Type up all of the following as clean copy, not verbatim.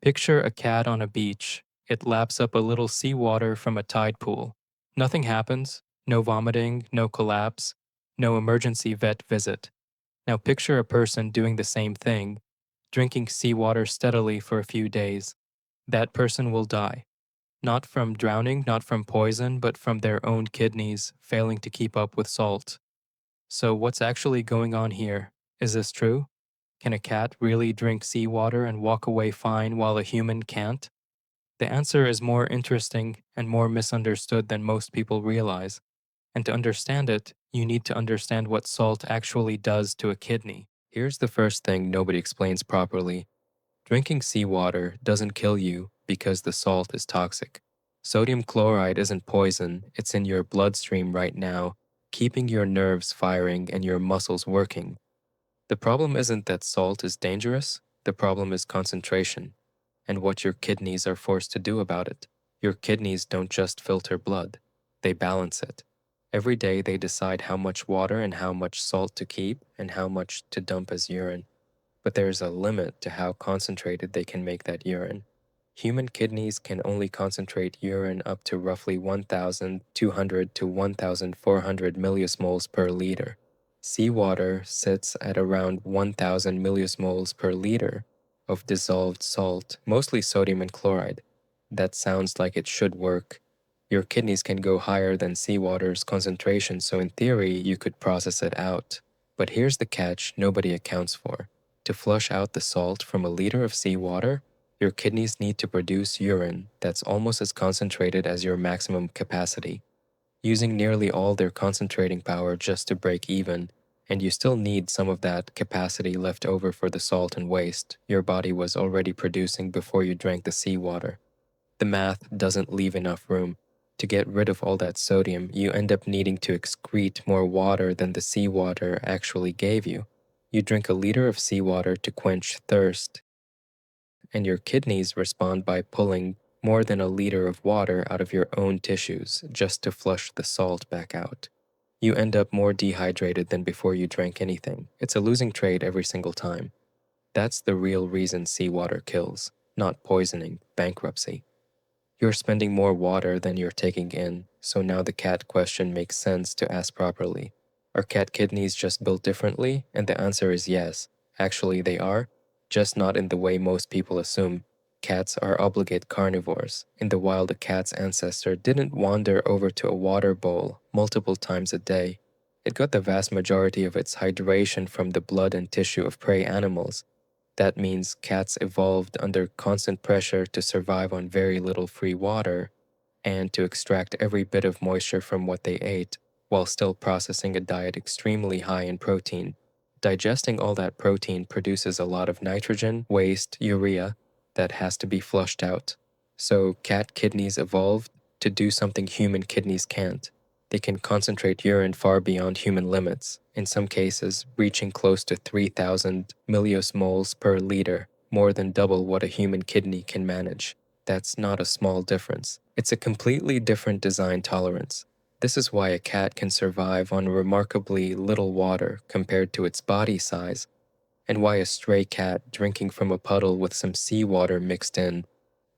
Picture a cat on a beach. It laps up a little seawater from a tide pool. Nothing happens, no vomiting, no collapse, no emergency vet visit. Now picture a person doing the same thing, drinking seawater steadily for a few days. That person will die. Not from drowning, not from poison, but from their own kidneys failing to keep up with salt. So, what's actually going on here? Is this true? Can a cat really drink seawater and walk away fine while a human can't? The answer is more interesting and more misunderstood than most people realize. And to understand it, you need to understand what salt actually does to a kidney. Here's the first thing nobody explains properly. Drinking seawater doesn't kill you because the salt is toxic. Sodium chloride isn't poison, it's in your bloodstream right now, keeping your nerves firing and your muscles working. The problem isn't that salt is dangerous, the problem is concentration, and what your kidneys are forced to do about it. Your kidneys don't just filter blood, they balance it. Every day they decide how much water and how much salt to keep and how much to dump as urine. But there's a limit to how concentrated they can make that urine. Human kidneys can only concentrate urine up to roughly 1,200 to 1,400 millismoles per liter. Seawater sits at around 1,000 millismoles per liter of dissolved salt, mostly sodium and chloride. That sounds like it should work. Your kidneys can go higher than seawater's concentration, so in theory, you could process it out. But here's the catch nobody accounts for. To flush out the salt from a liter of seawater, your kidneys need to produce urine that's almost as concentrated as your maximum capacity, using nearly all their concentrating power just to break even, and you still need some of that capacity left over for the salt and waste your body was already producing before you drank the seawater. The math doesn't leave enough room. To get rid of all that sodium, you end up needing to excrete more water than the seawater actually gave you. You drink a liter of seawater to quench thirst, and your kidneys respond by pulling more than a liter of water out of your own tissues just to flush the salt back out. You end up more dehydrated than before you drank anything. It's a losing trade every single time. That's the real reason seawater kills, not poisoning, bankruptcy. You're spending more water than you're taking in, so now the cat question makes sense to ask properly. Are cat kidneys just built differently? And the answer is yes. Actually, they are, just not in the way most people assume. Cats are obligate carnivores. In the wild, a cat's ancestor didn't wander over to a water bowl multiple times a day. It got the vast majority of its hydration from the blood and tissue of prey animals. That means cats evolved under constant pressure to survive on very little free water and to extract every bit of moisture from what they ate while still processing a diet extremely high in protein. Digesting all that protein produces a lot of nitrogen, waste, urea that has to be flushed out. So cat kidneys evolved to do something human kidneys can't. They can concentrate urine far beyond human limits, in some cases reaching close to 3,000 milliosmoles per liter, more than double what a human kidney can manage. That's not a small difference. It's a completely different design tolerance. This is why a cat can survive on remarkably little water compared to its body size, and why a stray cat drinking from a puddle with some seawater mixed in,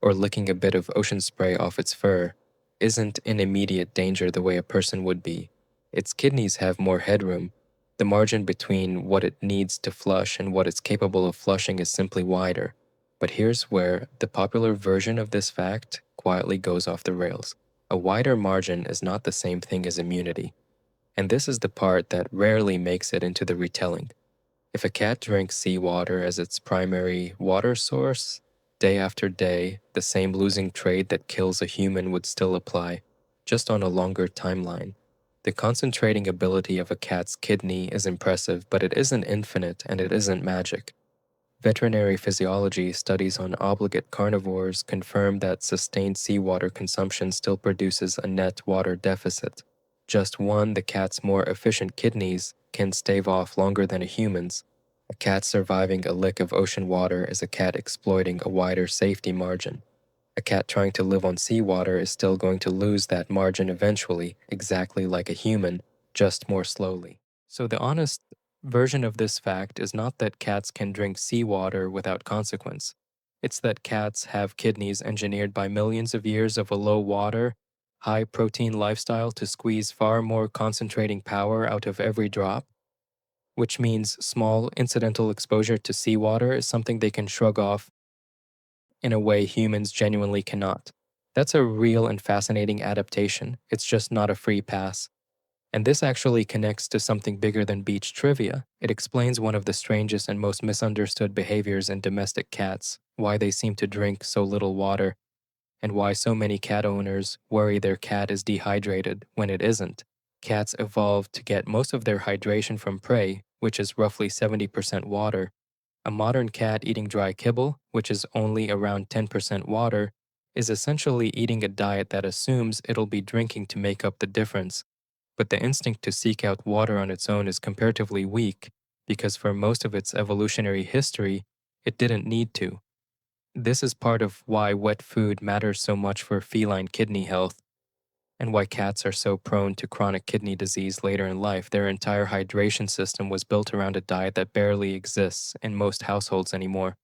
or licking a bit of ocean spray off its fur, isn't in immediate danger the way a person would be. Its kidneys have more headroom. The margin between what it needs to flush and what it's capable of flushing is simply wider. But here's where the popular version of this fact quietly goes off the rails. A wider margin is not the same thing as immunity. And this is the part that rarely makes it into the retelling. If a cat drinks seawater as its primary water source, day after day, the same losing trade that kills a human would still apply, just on a longer timeline. The concentrating ability of a cat's kidney is impressive, but it isn't infinite and it isn't magic. Veterinary physiology studies on obligate carnivores confirm that sustained seawater consumption still produces a net water deficit. Just one, the cat's more efficient kidneys can stave off longer than a human's. A cat surviving a lick of ocean water is a cat exploiting a wider safety margin. A cat trying to live on seawater is still going to lose that margin eventually, exactly like a human, just more slowly. So the honest version of this fact is not that cats can drink seawater without consequence. It's that cats have kidneys engineered by millions of years of a low water, high protein lifestyle to squeeze far more concentrating power out of every drop, which means small incidental exposure to seawater is something they can shrug off in a way humans genuinely cannot. That's a real and fascinating adaptation. It's just not a free pass. And this actually connects to something bigger than beach trivia. It explains one of the strangest and most misunderstood behaviors in domestic cats, why they seem to drink so little water, and why so many cat owners worry their cat is dehydrated when it isn't. Cats evolved to get most of their hydration from prey, which is roughly 70% water. A modern cat eating dry kibble, which is only around 10% water, is essentially eating a diet that assumes it'll be drinking to make up the difference. But the instinct to seek out water on its own is comparatively weak because for most of its evolutionary history, it didn't need to. This is part of why wet food matters so much for feline kidney health and why cats are so prone to chronic kidney disease later in life. Their entire hydration system was built around a diet that barely exists in most households anymore.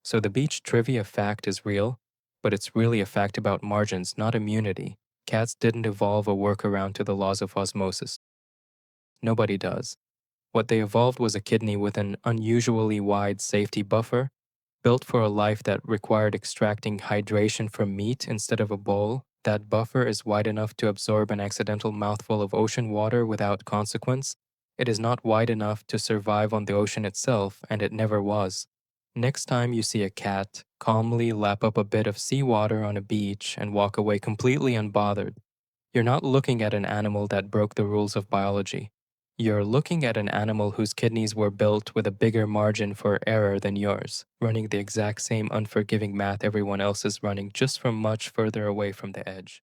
So the beach trivia fact is real, but it's really a fact about margins, not immunity. Cats didn't evolve a workaround to the laws of osmosis. Nobody does. What they evolved was a kidney with an unusually wide safety buffer, built for a life that required extracting hydration from meat instead of a bowl. That buffer is wide enough to absorb an accidental mouthful of ocean water without consequence. It is not wide enough to survive on the ocean itself, and it never was. Next time you see a cat, calmly lap up a bit of seawater on a beach and walk away completely unbothered. You're not looking at an animal that broke the rules of biology. You're looking at an animal whose kidneys were built with a bigger margin for error than yours, running the exact same unforgiving math everyone else is running just from much further away from the edge.